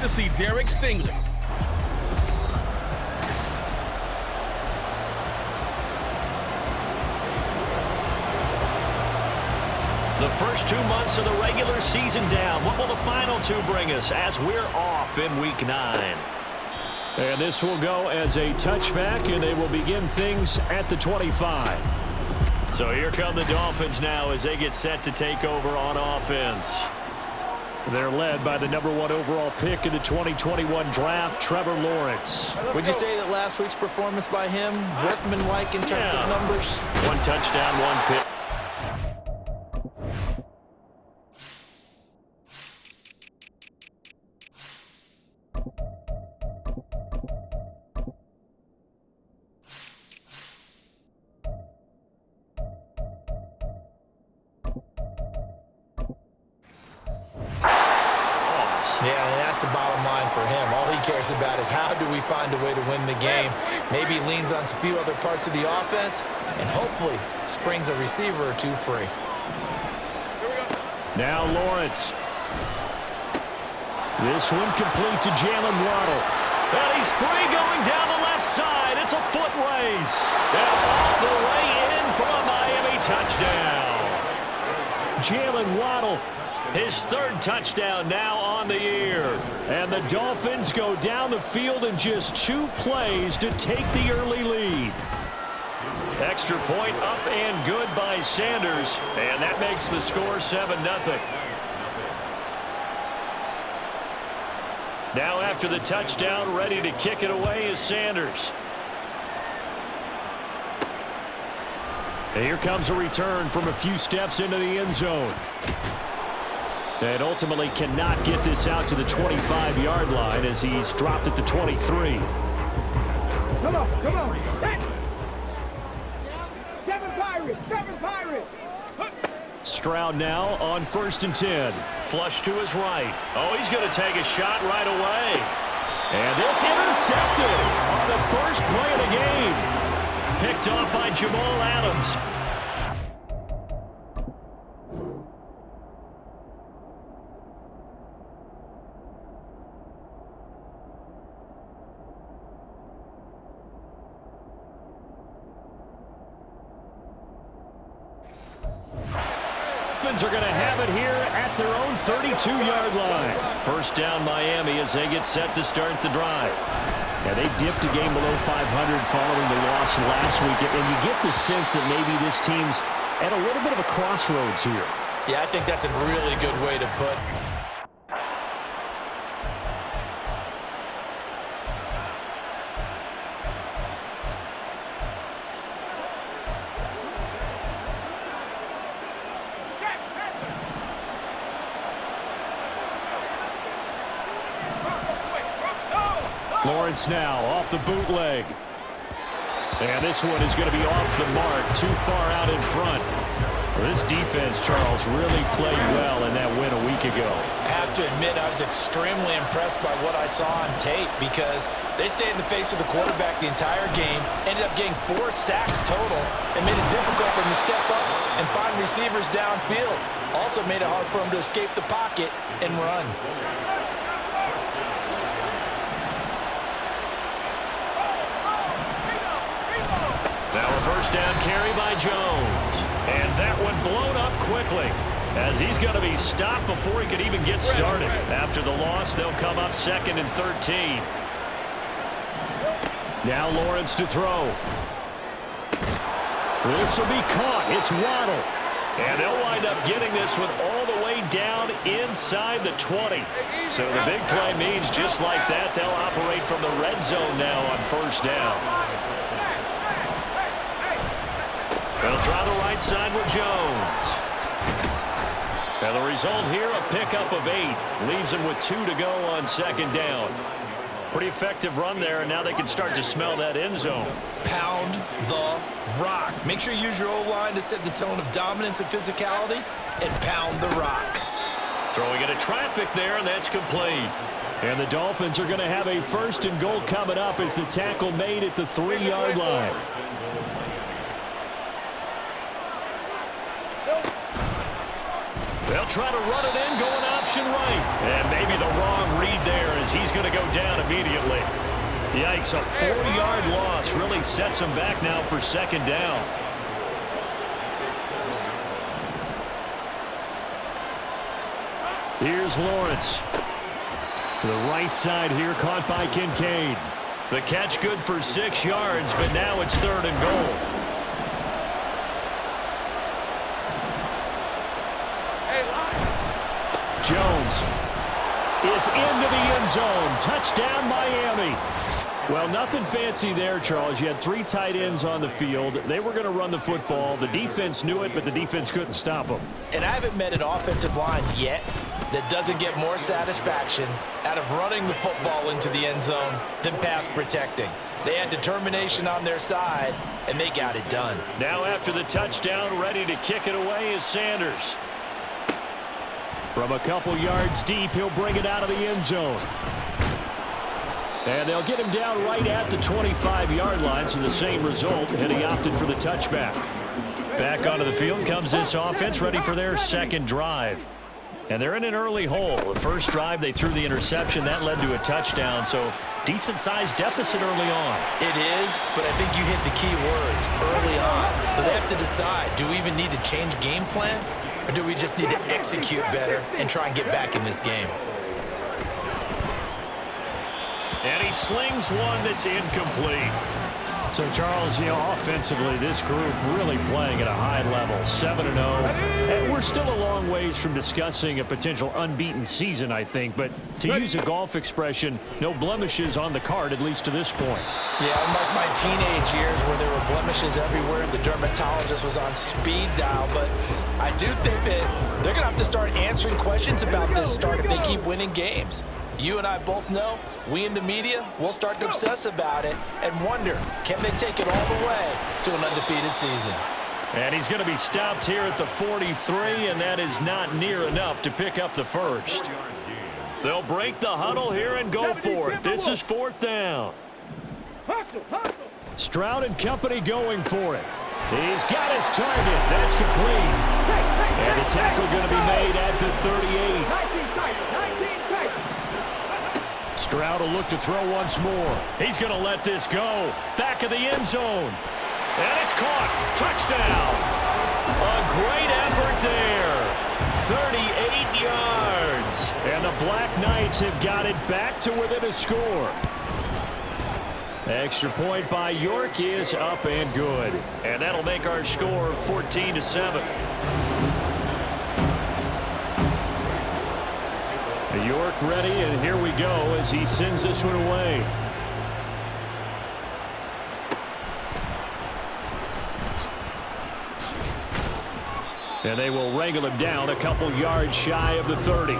To see Derek Stingley. The first 2 months of the regular season down. What will the final two bring us as we're off in Week 9? And this will go as a touchback, and they will begin things at the 25. So here come the Dolphins now as they get set to take over on offense. They're led by the #1 overall pick in the 2021 draft, Trevor Lawrence. Would you say that last week's performance by him, workmanlike in terms of numbers? 1 touchdown, 1 pick. Yeah, and that's the bottom line for him. All he cares about is how do we find a way to win the game. Maybe leans on a few other parts of the offense and hopefully springs a receiver or two free. Now Lawrence. This one complete to Jalen Waddle. And he's free going down the left side. It's a foot race. And all the way in for a Miami touchdown. Jalen Waddle. His 3rd touchdown now on the year. And the Dolphins go down the field in just 2 plays to take the early lead. Extra point up and good by Sanders. And that makes the score 7-0. Now after the touchdown, ready to kick it away is Sanders. And here comes a return from a few steps into the end zone. And ultimately cannot get this out to the 25-yard line as he's dropped at the 23. Come on. Hey. Seven Pirates. Stroud now on 1st and 10. Flush to his right. Oh, he's going to take a shot right away. And this intercepted on the first play of the game. Picked off by Jamal Adams. Dolphins are going to have it here at their own 32-yard line. First down Miami as they get set to start the drive. Yeah, they dipped a game below 500 following the loss last week, and you get the sense that maybe this team's at a little bit of a crossroads here. Yeah, I think that's a really good way to put it. Lawrence now off the bootleg. And this one is going to be off the mark, too far out in front. This defense, Charles, really played well in that win a week ago. I have to admit, I was extremely impressed by what I saw on tape because they stayed in the face of the quarterback the entire game, ended up getting 4 sacks total, and made it difficult for them to step up and find receivers downfield. Also made it hard for them to escape the pocket and run. Now a first down carry by Jones. And that one blown up quickly as he's going to be stopped before he could even get started. After the loss, they'll come up 2nd and 13. Now Lawrence to throw. This will be caught. It's Waddle. And they'll wind up getting this one all the way down inside the 20. So the big play means just like that, they'll operate from the red zone now on first down. They'll try the right side with Jones. And the result here, a pickup of 8. Leaves them with 2 to go on 2nd down. Pretty effective run there, and now they can start to smell that end zone. Pound the rock. Make sure you use your O-line to set the tone of dominance and physicality, and pound the rock. Throwing into traffic there, and that's complete. And the Dolphins are going to have a 1st and goal coming up as the tackle made at the 3-yard line. They'll try to run it in going out. option right. And maybe the wrong read there as he's going to go down immediately. Yikes, a 4-yard loss really sets him back now for second down. Here's Lawrence. To the right side here, caught by Kincaid. The catch good for 6 yards, but now it's 3rd and goal. Jones is into the end zone. Touchdown, Miami. Well, nothing fancy there, Charles. You had 3 tight ends on the field. They were going to run the football. The defense knew it, but the defense couldn't stop them. And I haven't met an offensive line yet that doesn't get more satisfaction out of running the football into the end zone than pass protecting. They had determination on their side, and they got it done. Now after the touchdown, ready to kick it away is Sanders. From a couple yards deep, he'll bring it out of the end zone. And they'll get him down right at the 25-yard line, so the same result, and he opted for the touchback. Back onto the field comes this offense, ready for their second drive. And they're in an early hole. The first drive, they threw the interception. That led to a touchdown, so decent-sized deficit early on. It is, but I think you hit the key words, early on. So they have to decide, do we even need to change game plan, or do we just need to execute better and try and get back in this game? And he slings one that's incomplete. So, Charles, offensively, this group really playing at a high level, 7-0. And we're still a long ways from discussing a potential unbeaten season, I think. But to use a golf expression, no blemishes on the card, at least to this point. Yeah, unlike my teenage years where there were blemishes everywhere and the dermatologist was on speed dial. But I do think that they're going to have to start answering questions about this start if they keep winning games. You and I both know, we in the media, will start to obsess about it and wonder, can they take it all the way to an undefeated season? And he's going to be stopped here at the 43, and that is not near enough to pick up the first. They'll break the huddle here and go for it. This is 4th down. Stroud and company going for it. He's got his target. That's complete. And the tackle going to be made at the 38. Stroud will look to throw once more. He's going to let this go. Back of the end zone. And it's caught. Touchdown. A great effort there. 38 yards. And the Black Knights have got it back to within a score. Extra point by York is up and good. And that'll make our score 14-7. York ready, and here we go as he sends this one away. And they will wrangle him down a couple yards shy of the 30.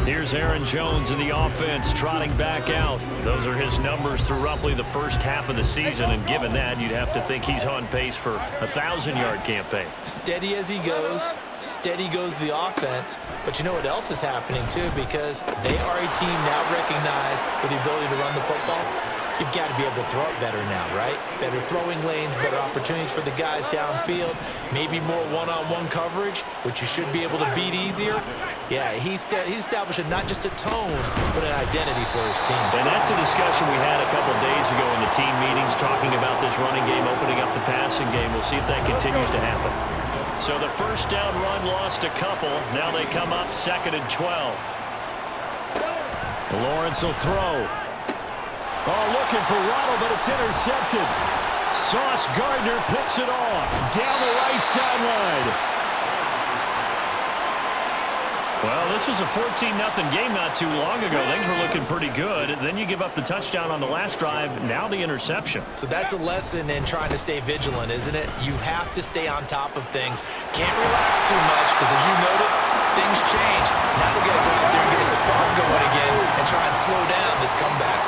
Here's Aaron Jones in the offense trotting back out. Those are his numbers through roughly the first half of the season, and given that, you'd have to think he's on pace for a 1,000-yard campaign. Steady as he goes, steady goes the offense, but you know what else is happening too, because they are a team now recognized with the ability to run the football. You've got to be able to throw it better now, right? Better throwing lanes, better opportunities for the guys downfield, maybe more one-on-one coverage, which you should be able to beat easier. Yeah, he's establishing not just a tone, but an identity for his team. And that's a discussion we had a couple days ago in the team meetings, talking about this running game, opening up the passing game. We'll see if that continues to happen. So the first down run lost a couple. Now they come up 2nd and 12. Lawrence will throw. Oh, looking for Waddle, but it's intercepted. Sauce Gardner picks it off down the right sideline. Well, this was a 14-0 game not too long ago. Things were looking pretty good. Then you give up the touchdown on the last drive. Now the interception. So that's a lesson in trying to stay vigilant, isn't it? You have to stay on top of things. Can't relax too much because, as you noted, things change. Now they've got to go out there and get a spark going again and try and slow down this comeback.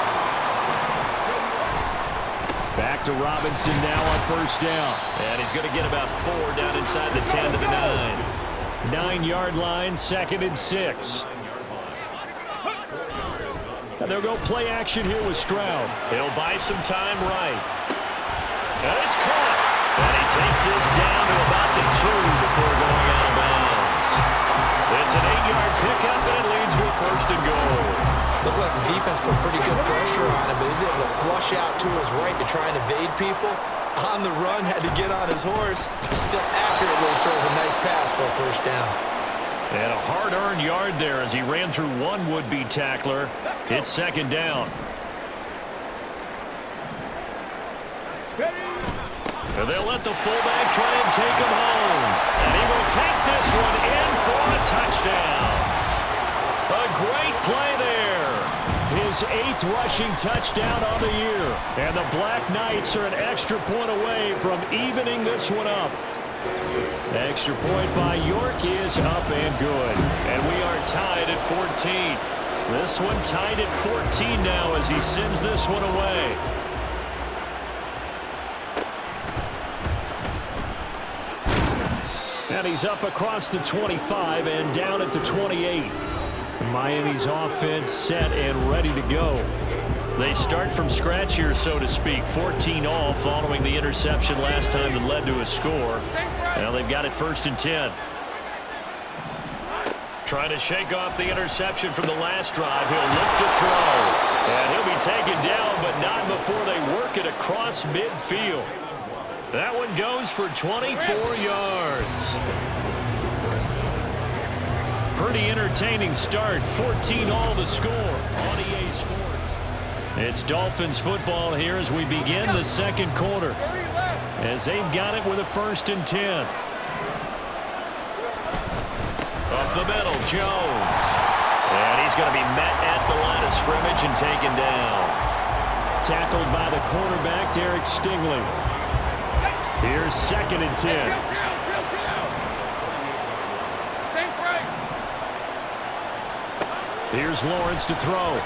Back to Robinson now on first down. And he's going to get about 4 down inside the 10 to the 9. 9-yard line, 2nd and 6. And they'll go play action here with Stroud. He'll buy some time right. And it's caught. And he takes this down to about the 2 before going out of bounds. It's an 8-yard pickup, and it leads with first and goal. Looked like the defense put pretty good pressure on him, but he's able to flush out to his right to try and evade people. On the run, had to get on his horse. Still accurately throws a nice pass for a first down. And a hard-earned yard there as he ran through one would-be tackler. It's second down. And they'll let the fullback try and take him home. And he will take this one in for a touchdown. A great play there. His 8th rushing touchdown on the year. And the Black Knights are an extra point away from evening this one up. Extra point by York is up and good. And we are tied at 14. This one tied at 14 now as he sends this one away. And he's up across the 25 and down at the 28. Miami's offense set and ready to go. They start from scratch here, so to speak. 14 all following the interception last time that led to a score. Now they've got it first and 10. Trying to shake off the interception from the last drive. He'll look to throw. And he'll be taken down, but not before they work it across midfield. That one goes for 24 yards. Pretty entertaining start. 14 all to score on EA Sports. It's Dolphins football here as we begin the second quarter. As they've got it with a first and 10. Up the middle, Jones. And he's going to be met at the line of scrimmage and taken down. Tackled by the cornerback, Derek Stingley. Here's second and 10. Here's Lawrence to throw.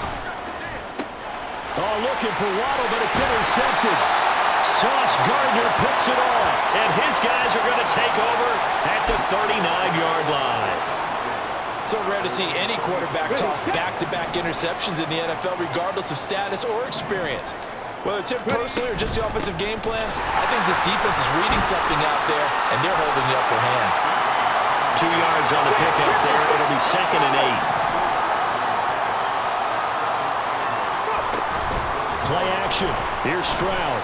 Oh, looking for Waddle, but it's intercepted. Sauce Gardner picks it off. And his guys are going to take over at the 39-yard line. So rare to see any quarterback toss back-to-back interceptions in the NFL, regardless of status or experience. Whether it's him personally or just the offensive game plan, I think this defense is reading something out there, and they're holding the upper hand. 2 yards on the pickup there. It'll be second and 8. Play action. Here's Stroud.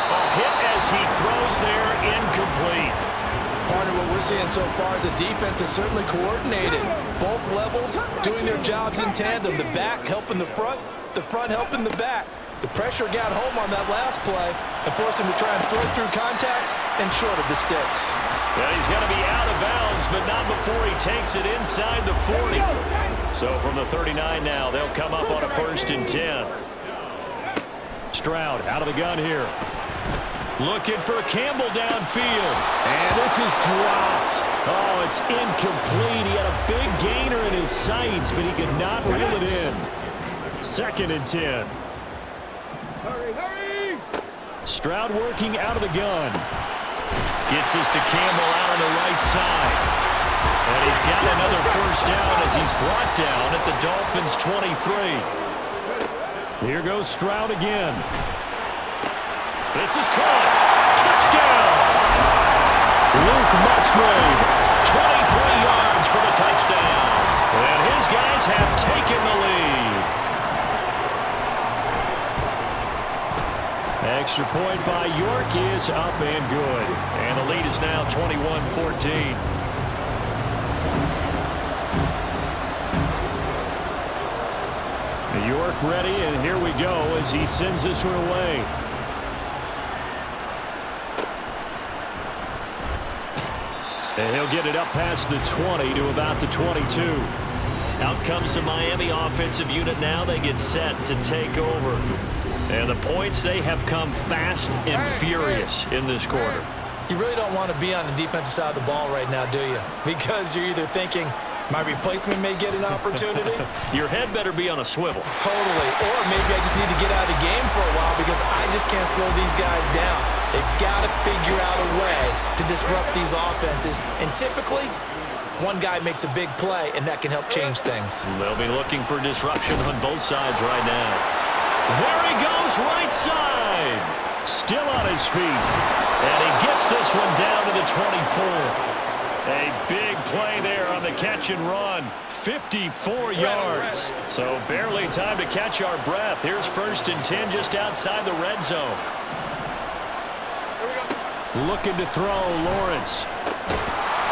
A hit as he throws there, incomplete. Partner, what we're seeing so far is the defense is certainly coordinated. Both levels doing their jobs in tandem. The back helping the front helping the back. The pressure got home on that last play and forced him to try and throw through contact and short of the sticks. Yeah, he's going to be out of bounds, but not before he takes it inside the 40. So from the 39 now, they'll come up on a first and 10. Stroud out of the gun here. Looking for Campbell downfield. And this is dropped. Oh, it's incomplete. He had a big gainer in his sights, but he could not reel it in. Second and 10. Hurry! Stroud working out of the gun. Gets this to Campbell out on the right side. And he's got another first down as he's brought down at the Dolphins' 23. Here goes Stroud again. This is caught. Touchdown! Luke Musgrave. 23 yards for the touchdown. And his guys have taken the lead. Extra point by York is up and good. And the lead is now 21-14. York ready, and here we go as he sends this one away. And he'll get it up past the 20 to about the 22. Out comes the Miami offensive unit now. They get set to take over. And the points, they have come fast and furious in this quarter. You really don't want to be on the defensive side of the ball right now, do you? Because you're either thinking, my replacement may get an opportunity. Your head better be on a swivel. Totally. Or maybe I just need to get out of the game for a while because I just can't slow these guys down. They've got to figure out a way to disrupt these offenses. And typically, one guy makes a big play, and that can help change things. They'll be looking for disruption on both sides right now. There he goes, right side. Still on his feet. And he gets this one down to the 24. A big Big play there on the catch and run. 54 yards. So barely time to catch our breath. Here's 1st and 10 just outside the red zone. Looking to throw, Lawrence.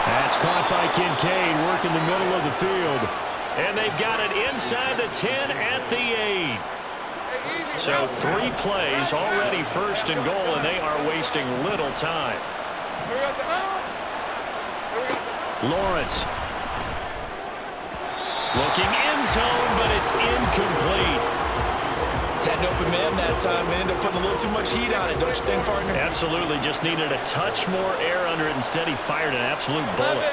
That's caught by Kincaid, working the middle of the field. And they've got it inside the 10 at the 8. So 3 plays, already 1st and goal, and they are wasting little time. Lawrence. Looking end zone, but it's incomplete. Had an open man that time and ended up putting a little too much heat on it, don't you think, partner? Absolutely, just needed a touch more air under it. Instead, he fired an absolute bullet.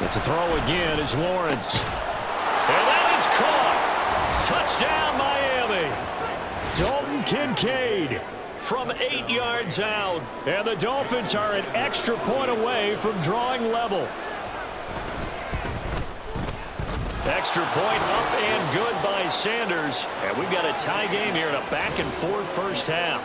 But to throw again is Lawrence. And that is caught. Touchdown, Miami. Dalton Kincaid From 8 yards out. And the Dolphins are an extra point away from drawing level. Extra point up and good by Sanders. And we've got a tie game here in a back-and-forth first half.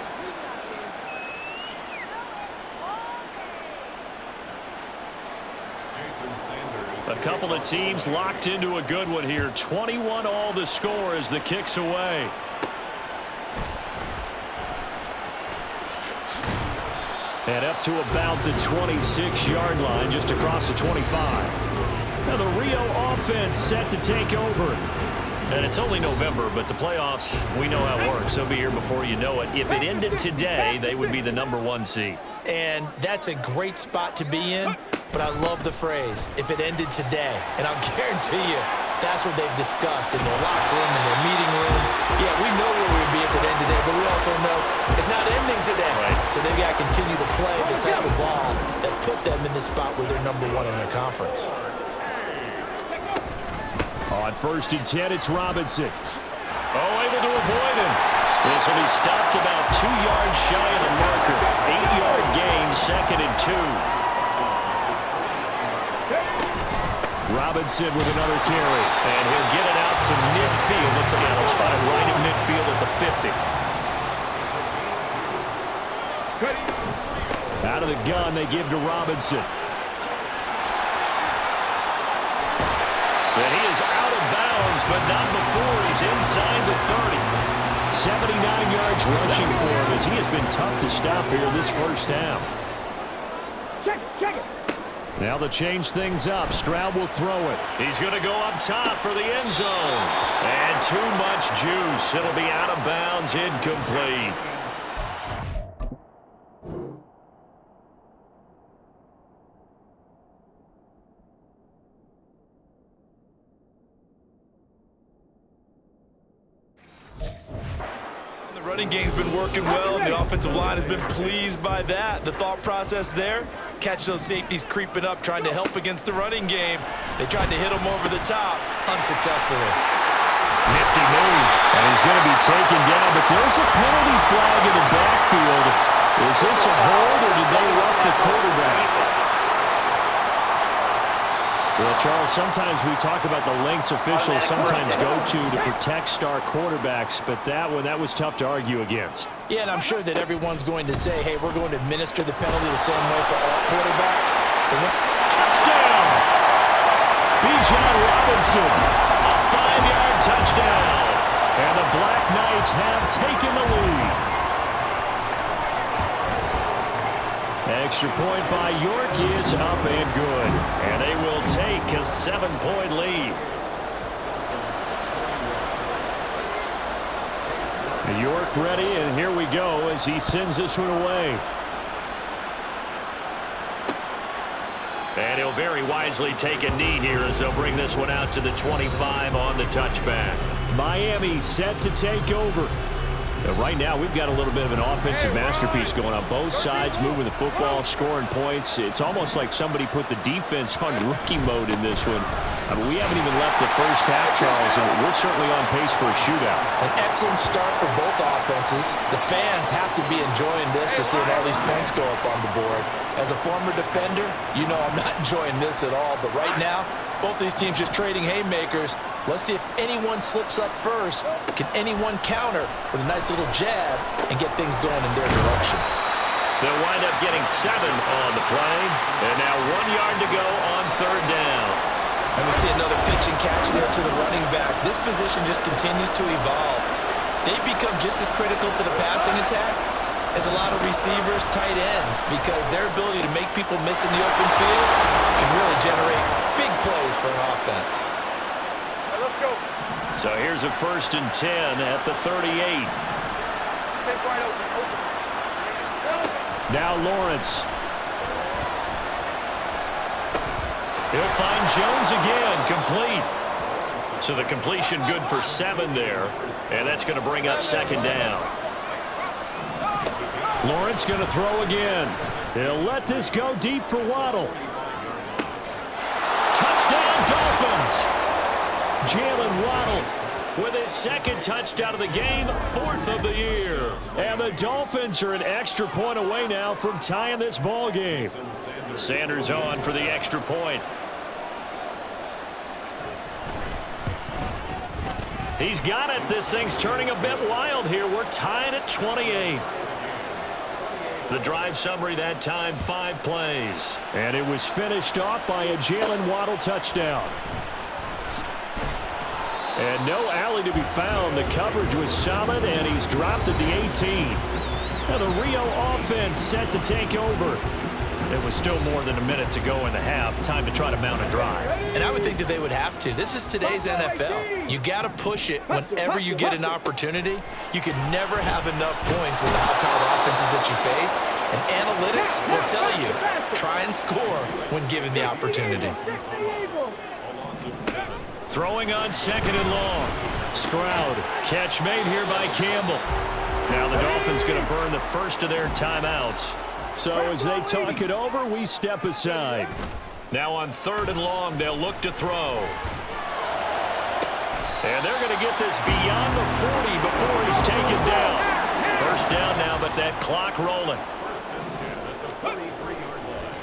A couple of teams locked into a good one here. 21 all the score as the kick's away. And up to about the 26-yard line, just across the 25. Now the Rio offense set to take over. And it's only November, but the playoffs, we know how it works. They'll be here before you know it. If it ended today, they would be the #1 seed. And that's a great spot to be in, but I love the phrase, if it ended today. And I'll guarantee you, that's what they've discussed in their locker room, in their meeting rooms. Yeah, we know where we'd be if it ended today, but we also know it's not ending today. Right. So they've got to continue to play the type of ball that put them in the spot where they're #1 in their conference. On 1st and 10, it's Robinson. Oh, able to avoid him. This will be stopped about 2 yards shy of the marker. 8-yard gain, 2nd and 2. Robinson with another carry. And he'll get it out to midfield. Looks like he'll spot it right at midfield at the 50. Out of the gun, they give to Robinson. And he is out of bounds, but not before he's inside the 30. 79 yards rushing for him as he has been tough to stop here this first half. Check it. Now they'll change things up. Stroud will throw it. He's going to go up top for the end zone. And too much juice. It'll be out of bounds, incomplete. The running game's been working well, and the offensive line has been pleased by that. The thought process there, catch those safeties creeping up, trying to help against the running game. They tried to hit them over the top, unsuccessfully. Nifty move. And he's going to be taken down, but there's a penalty flag in the backfield. Is this a hold, or did they rough the quarterback? Well, Charles, sometimes we talk about the lengths officials sometimes go to protect star quarterbacks, but that one, that was tough to argue against. Yeah, and I'm sure that everyone's going to say, hey, we're going to administer the penalty the same way for all quarterbacks. Touchdown! Bijan Robinson. A 5-yard touchdown. And the Black Knights have taken the lead. Extra point by York is up and good. And they will take a 7-point lead. York ready, and here we go as he sends this one away. And he'll very wisely take a knee here as they'll bring this one out to the 25 on the touchback. Miami set to take over. Right now, we've got a little bit of an offensive masterpiece going on both sides, moving the football, scoring points. It's almost like somebody put the defense on rookie mode in this one. I mean, we haven't even left the first half, Charles, and we're certainly on pace for a shootout. An excellent start for both offenses. The fans have to be enjoying this to see all these points go up on the board. As a former defender, you know I'm not enjoying this at all. But right now, both these teams just trading haymakers. Let's see if anyone slips up first. Can anyone counter with a nice little jab and get things going in their direction? They'll wind up getting 7 on the play. And now 1 yard to go on 3rd down. And we see another pitch and catch there to the running back. This position just continues to evolve. They've become just as critical to the passing attack as a lot of receivers, tight ends, because their ability to make people miss in the open field can really generate big plays for an offense. Right, let's go. So here's a 1st and 10 at the 38. Take wide open. Now Lawrence. He'll find Jones again, complete. So the completion good for 7 there, and that's going to bring up 2nd down. Lawrence going to throw again. He'll let this go deep for Waddle. Touchdown, Dolphins! Jalen Waddle with his 2nd touchdown of the game, 4th of the year. And the Dolphins are an extra point away now from tying this ball game. Sanders on for the extra point. He's got it. This thing's turning a bit wild here. We're tied at 28. The drive summary that time, 5 plays. And it was finished off by a Jalen Waddle touchdown. And no alley to be found. The coverage was solid, and he's dropped at the 18. Now the Rio offense set to take over. It was still more than a minute to go in the half. Time to try to mount a drive. And I would think that they would have to. This is today's NFL. You got to push it whenever you get an opportunity. You can never have enough points with the high-powered offenses that you face. And analytics will tell you, try and score when given the opportunity. Throwing on 2nd and long. Stroud. Catch made here by Campbell. Now the Dolphins going to burn the first of their timeouts. So as they talk it over, we step aside. Now on 3rd and long, they'll look to throw. And they're going to get this beyond the 40 before he's taken down. 1st down now, but that clock rolling.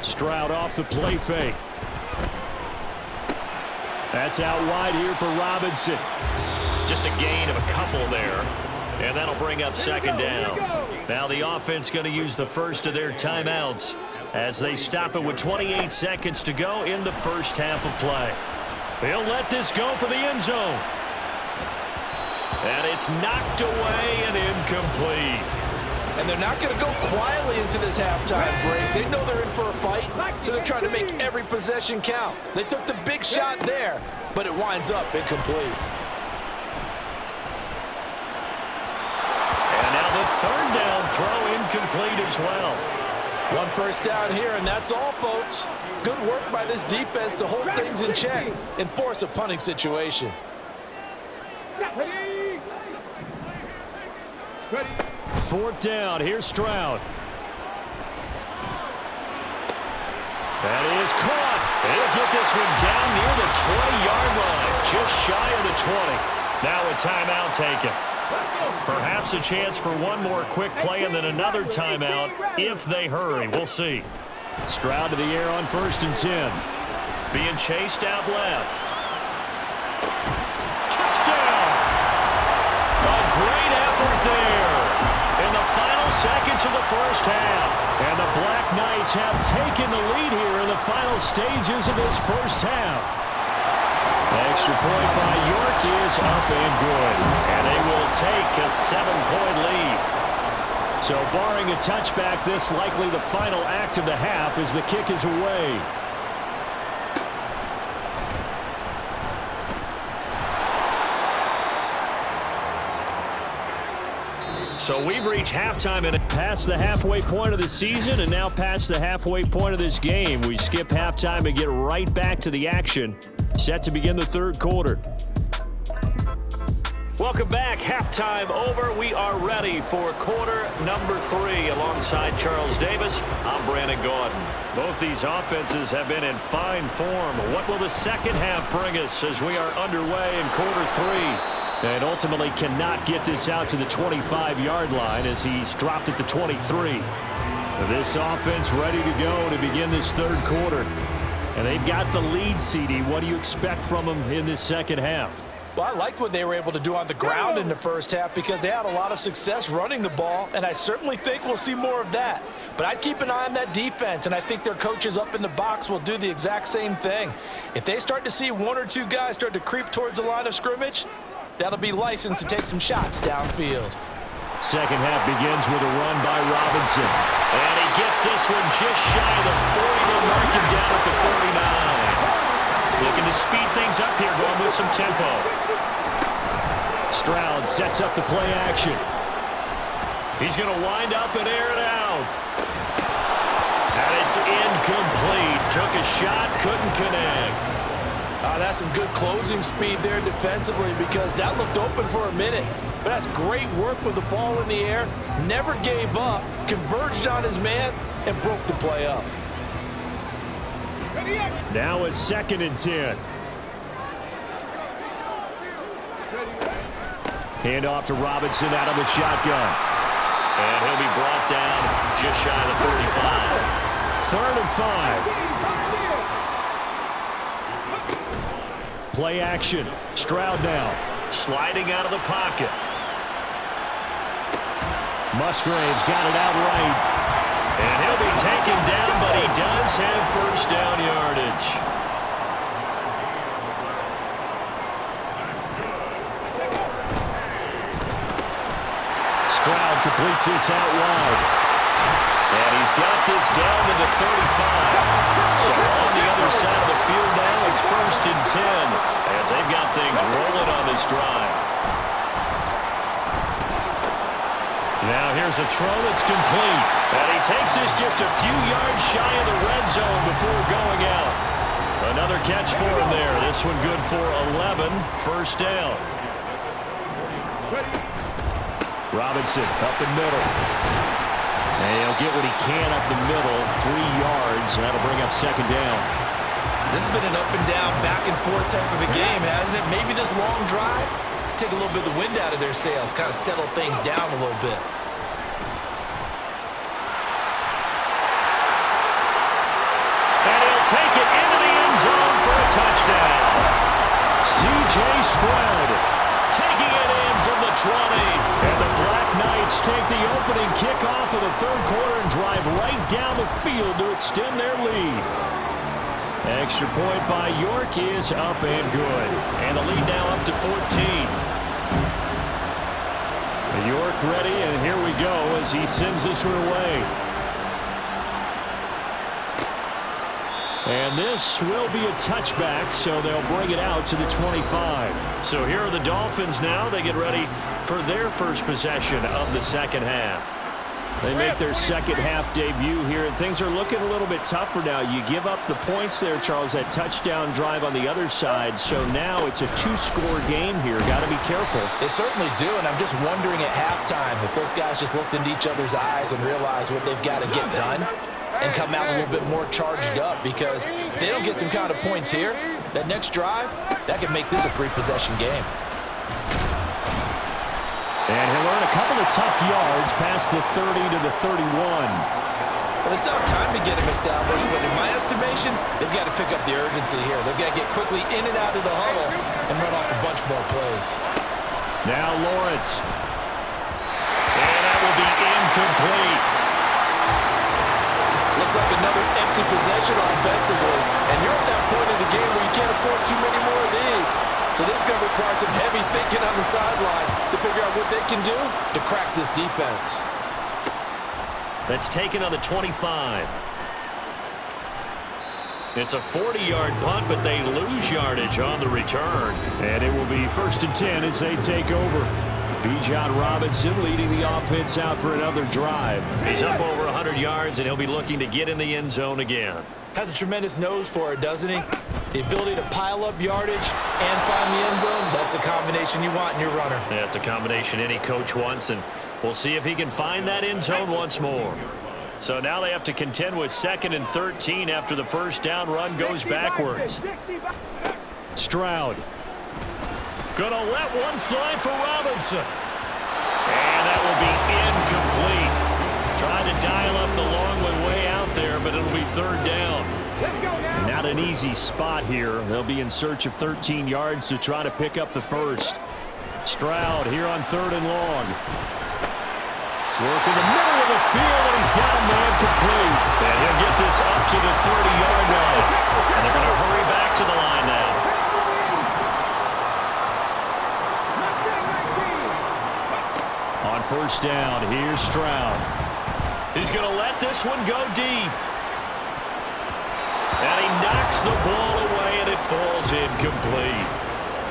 Stroud off the play fake. That's out wide here for Robinson. Just a gain of a couple there. And that'll bring up 2nd down. Now the offense going to use the first of their timeouts as they stop it with 28 seconds to go in the first half of play. They'll let this go for the end zone. And it's knocked away and incomplete. And they're not going to go quietly into this halftime break. They know they're in for a fight, so they're trying to make every possession count. They took the big shot there, but it winds up incomplete. And now the 3rd down throw incomplete as well. 1 first down here, and that's all, folks. Good work by this defense to hold things in check and force a punting situation. Ready. 4th down. Here's Stroud. That is caught. He'll get this one down near the 20-yard line, just shy of the 20. Now a timeout taken. Perhaps a chance for one more quick play and then another timeout if they hurry. We'll see. Stroud to the air on 1st and 10. Being chased out left. Touchdown! A great effort there in the final seconds of the first half. And the Black Knights have taken the lead here in the final stages of this first half. Extra point by York is up and good. And they will take a 7-point lead. So barring a touchback, this likely the final act of the half as the kick is away. So we've reached halftime and past the halfway point of the season and now past the halfway point of this game. We skip halftime and get right back to the action. Set to begin the 3rd quarter. Welcome back. Halftime over. We are ready for quarter number 3 alongside Charles Davis. I'm Brandon Gaudin. Both these offenses have been in fine form. What will the second half bring us as we are underway in quarter 3? And ultimately cannot get this out to the 25-yard line as he's dropped it to 23. This offense ready to go to begin this 3rd quarter. And they've got the lead, CD. What do you expect from them in this second half? Well, I liked what they were able to do on the ground in the first half because they had a lot of success running the ball, and I certainly think we'll see more of that. But I'd keep an eye on that defense, and I think their coaches up in the box will do the exact same thing. If they start to see one or two guys start to creep towards the line of scrimmage, that'll be licensed to take some shots downfield. Second half begins with a run by Robinson. And he gets this one just shy of the 40. They'll mark him down at the 39. Looking to speed things up here, going with some tempo. Stroud sets up the play action. He's going to wind up and air it out. And it's incomplete. Took a shot, couldn't connect. That's some good closing speed there defensively because that looked open for a minute. But that's great work with the ball in the air. Never gave up, converged on his man, and broke the play up. Now a 2nd and 10. Hand off to Robinson out of the shotgun. And he'll be brought down just shy of the 35. 3rd and 5. Play action. Stroud now. Sliding out of the pocket. Musgrave's got it out right. And he'll be taken down, but he does have first down yardage. Stroud completes this out wide. And he's got this down to the 35. So on the other side of the field now, it's 1st and 10 as they've got things rolling on this drive. Now here's a throw that's complete. And he takes this just a few yards shy of the red zone before going out. Another catch for him there. This one good for 11. First down. Robinson up the middle. And he'll get what he can up the middle. 3 yards. That'll bring up 2nd down. This has been an up and down, back and forth type of a game, hasn't it? Maybe this long drive take a little bit of the wind out of their sails, kind of settle things down a little bit. And he'll take it into the end zone for a touchdown. C.J. Stroud Taking it in from the 20. and the Black Knights take the opening kickoff of the 3rd quarter and drive right down the field to extend their lead. Extra point by York is up and good. And the lead now up to 14. York ready, and here we go as he sends this one away. And this will be a touchback, so they'll bring it out to the 25. So here are the Dolphins now. They get ready for their first possession of the 2nd half. They make their 2nd half debut here, and things are looking a little bit tougher now. You give up the points there, Charles, that touchdown drive on the other side. So now it's a 2-score game here. Got to be careful. They certainly do, and I'm just wondering at halftime if those guys just looked into each other's eyes and realized what they've got to get done and come out a little bit more charged up, because if they don't get some kind of points here, that next drive, that could make this a 3-possession game. And he'll earn a couple of tough yards past the 30 to the 31. Well, they still have time to get him established, but in my estimation, they've got to pick up the urgency here. They've got to get quickly in and out of the huddle and run off a bunch more plays. Now Lawrence. And that will be incomplete. Looks like another empty possession offensively. And you're at that point in the game where you can't afford too many more of these. So this is going to require some heavy thinking on the sideline to figure out what they can do to crack this defense. That's taken on the 25. It's a 40-yard punt, but they lose yardage on the return. And it will be 1st and 10 as they take over. Bijan Robinson leading the offense out for another drive. He's up over 100 yards, and he'll be looking to get in the end zone again. Has a tremendous nose for it, doesn't he? The ability to pile up yardage and find the end zone, that's the combination you want in your runner. Yeah, it's a combination any coach wants, and we'll see if he can find that end zone once more. So now they have to contend with 2nd and 13 after the first down run goes backwards. Stroud. Gonna let one fly for Robinson. And that will be incomplete. Trying to dial up the long way out there, but it'll be 3rd down. Not an easy spot here. They'll be in search of 13 yards to try to pick up the first. Stroud here on 3rd and long. Work in the middle of the field, and he's got a man complete. And he'll get this up to the 30-yard line. And they're going to hurry back to the line now. On 1st down, here's Stroud. He's going to let this one go deep. And he knocks the ball away, and it falls incomplete.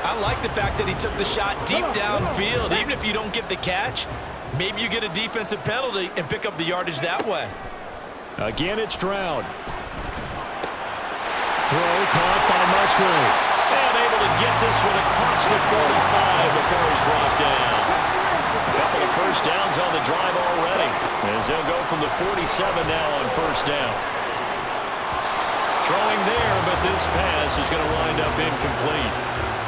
I like the fact that he took the shot deep downfield. Even if you don't get the catch, maybe you get a defensive penalty and pick up the yardage that way. Again, it's Stroud. Throw caught by Musgrave. And able to get this one across the 45 before he's brought down. A couple of first downs on the drive already, as they'll go from the 47 now on 1st down. Throwing there, but this pass is going to wind up incomplete.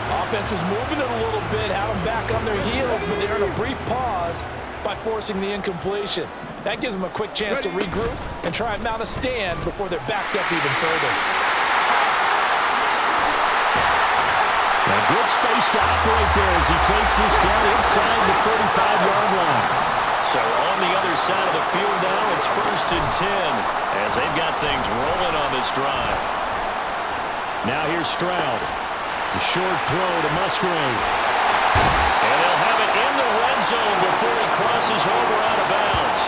Offense was moving it a little bit, had them back on their heels, but they're in a brief pause by forcing the incompletion. That gives them a quick chance to regroup and try and mount a stand before they're backed up even further. A good space to operate there as he takes this down inside the 35-yard line. So on the other side of the field now, it's 1st and 10 as they've got things rolling on this drive. Now here's Stroud. A short throw to Musgrave. And they'll have it in the red zone before he crosses over out of bounds.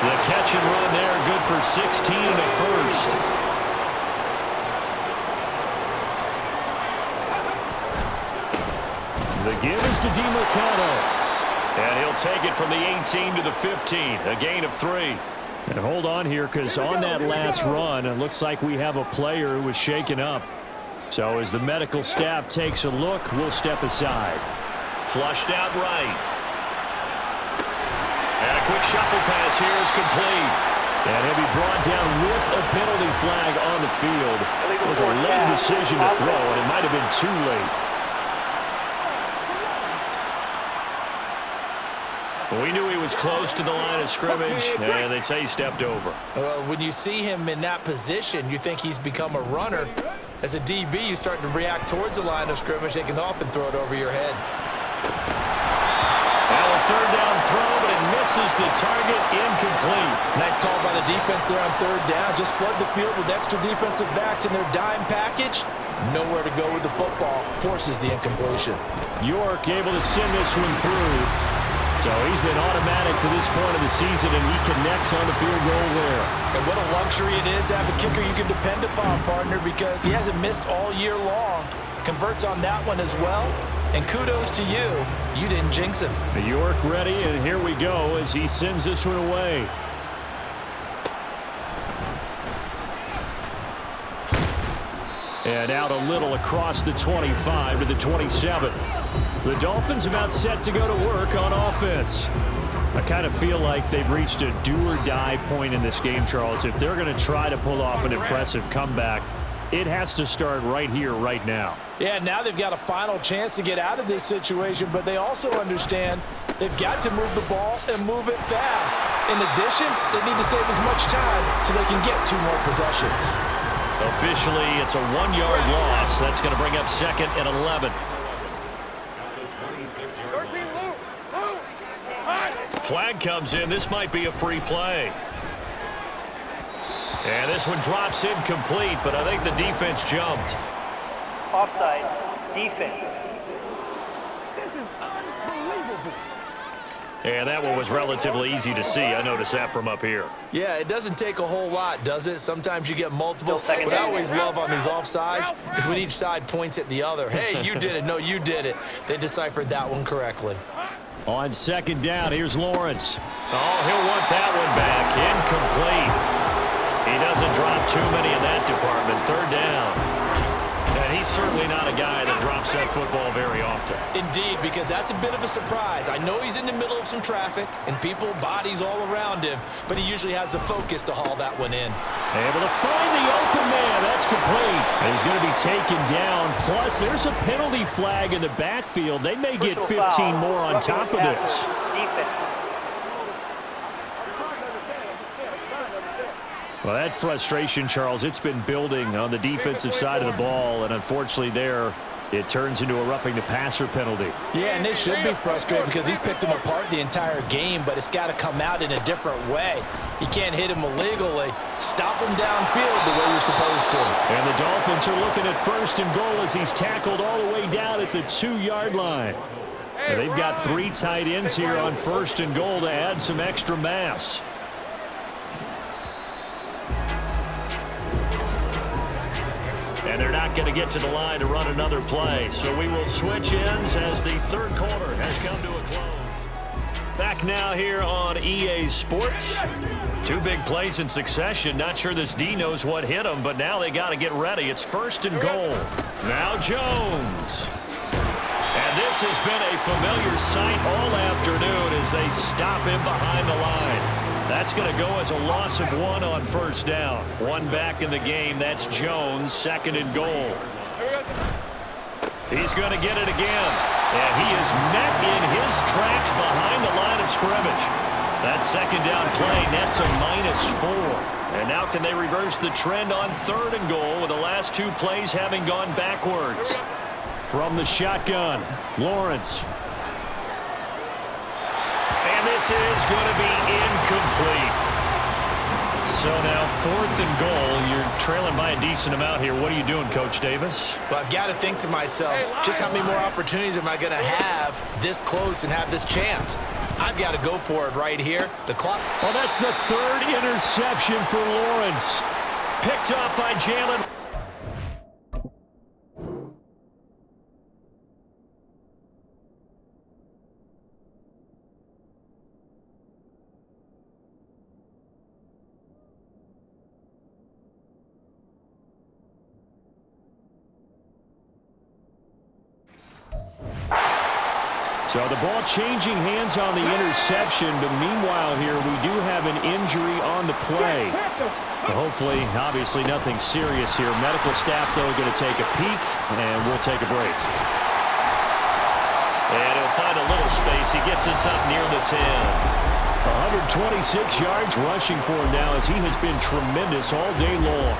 The catch and run there, good for 16 and a first. The give is to DeMercado. And he'll take it from the 18 to the 15, a gain of 3. And hold on here, because on that last run, it looks like we have a player who was shaken up. So as the medical staff takes a look, we'll step aside. Flushed out right. And a quick shuffle pass here is complete. And he'll be brought down with a penalty flag on the field. It was a late decision to throw, and it might have been too late. We knew he was close to the line of scrimmage, and they say he stepped over. When you see him in that position, you think he's become a runner. As a DB, you start to react towards the line of scrimmage. They can often throw it over your head. Now a 3rd down throw, but it misses the target, incomplete. Nice call by the defense there on 3rd down. Just flood the field with extra defensive backs in their dime package. Nowhere to go with the football. Forces the incompletion. York able to send this one through. So he's been automatic to this point of the season, and he connects on the field goal there. And what a luxury it is to have a kicker you can depend upon, partner, because he hasn't missed all year long. Converts on that one as well. And kudos to you. You didn't jinx him. York ready, and here we go as he sends this one away. And out a little across the 25 to the 27. The Dolphins about set to go to work on offense. I kind of feel like they've reached a do-or-die point in this game, Charles. If they're going to try to pull off an impressive comeback, it has to start right here, right now. Yeah, now they've got a final chance to get out of this situation, but they also understand they've got to move the ball and move it fast. In addition, they need to save as much time so they can get 2 more possessions. Officially, it's a 1-yard loss. That's going to bring up 2nd and 11. Flag comes in. This might be a free play. And this one drops incomplete, but I think the defense jumped. Offside, defense. This is unbelievable. And that one was relatively easy to see. I noticed that from up here. Yeah, it doesn't take a whole lot, does it? Sometimes you get multiples. What I always love on these offsides is when each side points at the other. Hey, you did it. No, you did it. They deciphered that one correctly. On 2nd down, here's Lawrence. Oh, he'll want that one back. Incomplete. He doesn't drop too many in that department. 3rd down. And he's certainly not a guy that drops that football very often. Indeed, because that's a bit of a surprise. I know he's in the middle of some traffic and people, bodies all around him, but he usually has the focus to haul that one in. Able to find the open man. That's complete. And he's going to be taken down. Plus, there's a penalty flag in the backfield. They may get 15 more on top of this. Well, that frustration, Charles, it's been building on the defensive side of the ball, and unfortunately there it turns into a roughing the passer penalty. Yeah, and they should be frustrated because he's picked them apart the entire game, but it's got to come out in a different way. You can't hit him illegally. Stop him downfield the way you're supposed to. And the Dolphins are looking at 1st and goal as he's tackled all the way down at the 2-yard line. And they've got 3 tight ends here on 1st and goal to add some extra mass. And they're not going to get to the line to run another play. So we will switch ends as the 3rd quarter has come to a close. Back now here on EA Sports. 2 big plays in succession. Not sure this D knows what hit him, but now they got to get ready. It's 1st and goal. Now Jones. And this has been a familiar sight all afternoon as they stop him behind the line. That's going to go as a loss of 1 on 1st down. 1 back in the game. That's Jones, 2nd and goal. He's going to get it again. And he is met in his tracks behind the line of scrimmage. That 2nd down play nets a -4. And now can they reverse the trend on 3rd and goal with the last 2 plays having gone backwards? From the shotgun, Lawrence. And this is going to be incomplete. So now 4th and goal. You're trailing by a decent amount here. What are you doing, Coach Davis? Well, I've got to think to myself, just how many more opportunities am I going to have this close and have this chance? I've got to go for it right here. The clock. Well, that's the 3rd interception for Lawrence. Picked up by Jalen. So the ball changing hands on the interception, but meanwhile here we do have an injury on the play. But hopefully, obviously nothing serious here. Medical staff, though, going to take a peek, and we'll take a break. And he'll find a little space. He gets us up near the 10. 126 yards rushing for him now as he has been tremendous all day long.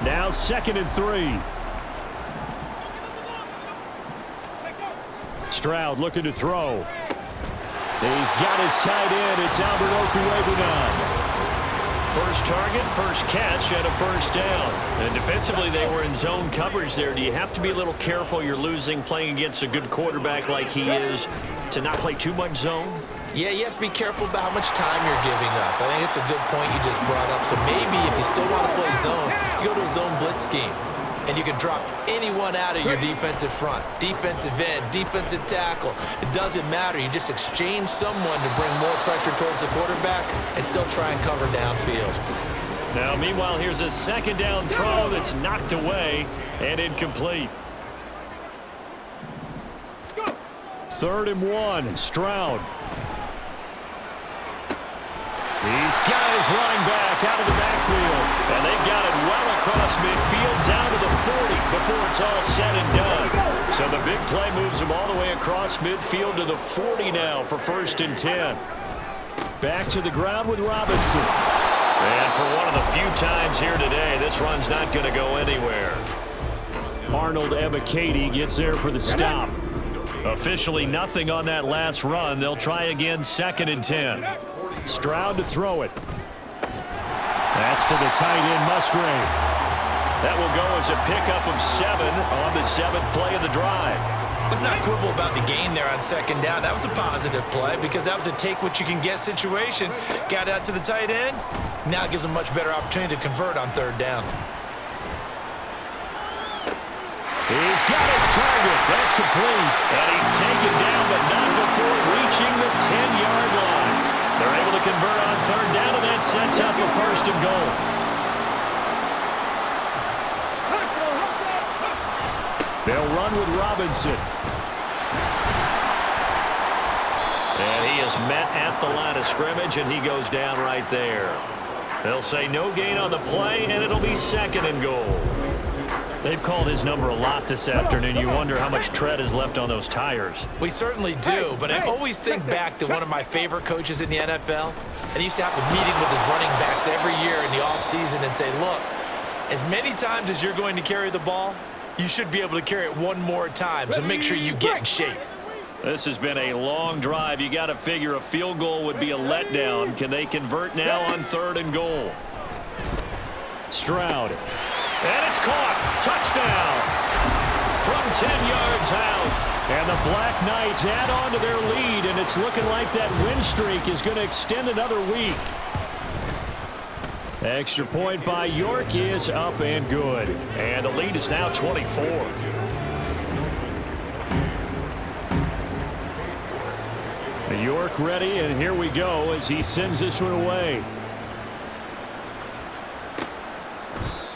Now 2nd and 3. Stroud looking to throw. He's got his tight end. It's Albert Okwuegbunam. First target, first catch, and a 1st down. And defensively, they were in zone coverage there. Do you have to be a little careful? You're losing playing against a good quarterback like he is to not play too much zone? Yeah, you have to be careful about how much time you're giving up. I think it's a good point you just brought up. So maybe if you still want to play zone, you go to a zone blitz scheme. And you can drop anyone out of your defensive front. Defensive end, defensive tackle. It doesn't matter. You just exchange someone to bring more pressure towards the quarterback and still try and cover downfield. Now, meanwhile, here's a 2nd down throw that's knocked away and incomplete. 3rd and 1, Stroud. He's got his running back out of the backfield. And they've got it well across midfield down to the 40 before it's all said and done. So the big play moves him all the way across midfield to the 40 now for 1st and 10. Back to the ground with Robinson. And for one of the few times here today, this run's not going to go anywhere. Arnold Ebiketie gets there for the stop. Officially nothing on that last run. They'll try again 2nd and 10. Stroud to throw it. That's to the tight end, Musgrave. That will go as a pickup of 7 on the 7th play of the drive. Let's not quibble about the gain there on 2nd down. That was a positive play because that was a take-what-you-can-get situation. Got out to the tight end. Now it gives them a much better opportunity to convert on 3rd down. He's got his target. That's complete. And he's taken down, but not before reaching the 10-yard line. They're able to convert on 3rd down, and that sets up a 1st and goal. They'll run with Robinson. And he is met at the line of scrimmage, and he goes down right there. They'll say no gain on the play, and it'll be 2nd and goal. They've called his number a lot this afternoon. You wonder how much tread is left on those tires. We certainly do, but I always think back to one of my favorite coaches in the NFL, and he used to have a meeting with his running backs every year in the offseason and say, look, as many times as you're going to carry the ball, you should be able to carry it one more time, so make sure you get in shape. This has been a long drive. You got to figure a field goal would be a letdown. Can they convert now on 3rd and goal? Stroud. And it's caught. Touchdown. From 10 yards out. And the Black Knights add on to their lead, and it's looking like that win streak is going to extend another week. Extra point by York is up and good. And the lead is now 24. York ready, and here we go as he sends this one away.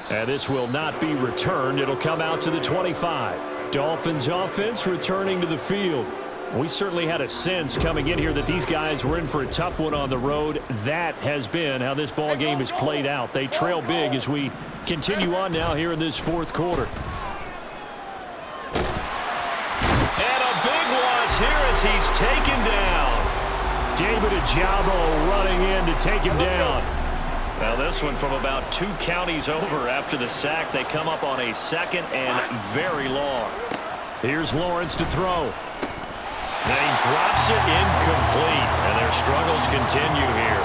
And this will not be returned. It'll come out to the 25. Dolphins offense returning to the field. We certainly had a sense coming in here that these guys were in for a tough one on the road. That has been how this ball game has played out. They trail big as we continue on now here in this 4th quarter. And a big loss here as he's taken down. David Ojabo running in to take him down. Now this one from about 2 counties over after the sack. They come up on a 2nd and very long. Here's Lawrence to throw. And he drops it incomplete, and their struggles continue here.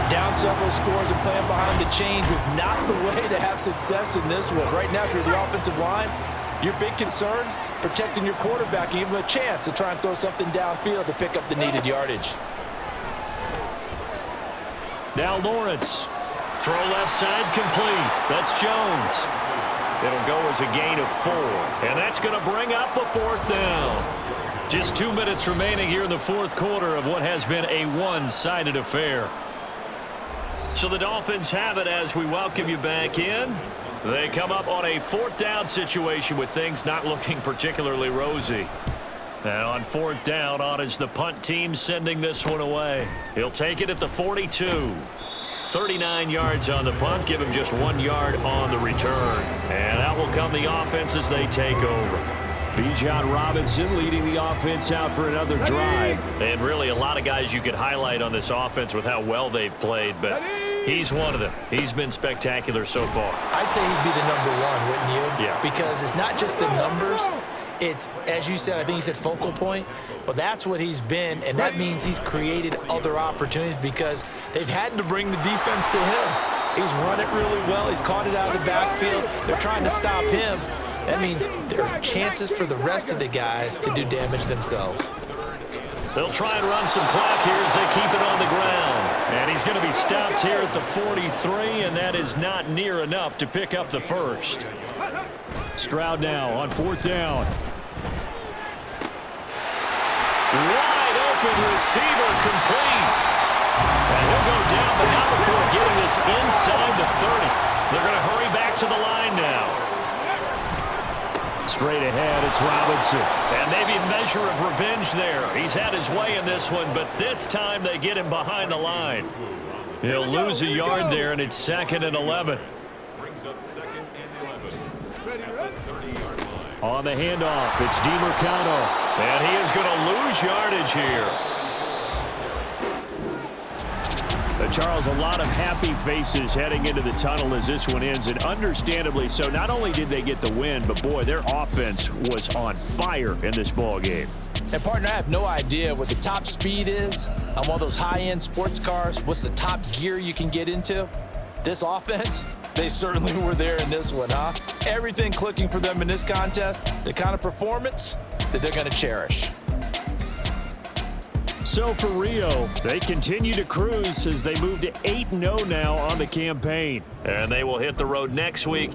Down several scores and playing behind the chains is not the way to have success in this one. Right now, if you're the offensive line, your big concern, protecting your quarterback and giving him a chance to try and throw something downfield to pick up the needed yardage. Now Lawrence. Throw left side complete. That's Jones. It'll go as a gain of 4. And that's going to bring up a 4th down. Just 2 minutes remaining here in the 4th quarter of what has been a one-sided affair. So the Dolphins have it as we welcome you back in. They come up on a 4th down situation with things not looking particularly rosy. And on 4th down, on is the punt team sending this one away. He'll take it at the 42. 39 yards on the punt, give him just 1 yard on the return. And out will come the offense as they take over. Bijan Robinson leading the offense out for another drive. And really a lot of guys you could highlight on this offense with how well they've played, but he's one of them. He's been spectacular so far. I'd say he'd be the #1, wouldn't you? Yeah. Because it's not just the numbers. It's, as you said, I think you said focal point. Well, that's what he's been, and that means he's created other opportunities because they've had to bring the defense to him. He's run it really well. He's caught it out of the backfield. They're trying to stop him. That means there are chances for the rest of the guys to do damage themselves. They'll try and run some clock here as they keep it on the ground. And he's going to be stopped here at the 43, and that is not near enough to pick up the first. Stroud now on 4th down. Wide open receiver complete. And he'll go down, but not before getting this inside the 30. They're going to hurry back to the line now. Straight ahead, it's Robinson. And maybe a measure of revenge there. He's had his way in this one, but this time they get him behind the line. He'll lose a yard there, and it's 2nd and 11. Brings up 2nd and 11 at the 30-yard line. On the handoff, it's DiMercado. And he is going to lose yardage here. Charles, a lot of happy faces heading into the tunnel as this one ends, and understandably so. Not only did they get the win, but boy, their offense was on fire in this ball game. And partner, I have no idea what the top speed is on one of those high-end sports cars. What's the top gear you can get into? This offense, they certainly were there in this one, huh? Everything clicking for them in this contest, the kind of performance that they're going to cherish. So for Rio, they continue to cruise as they move to 8-0 now on the campaign. And they will hit the road next week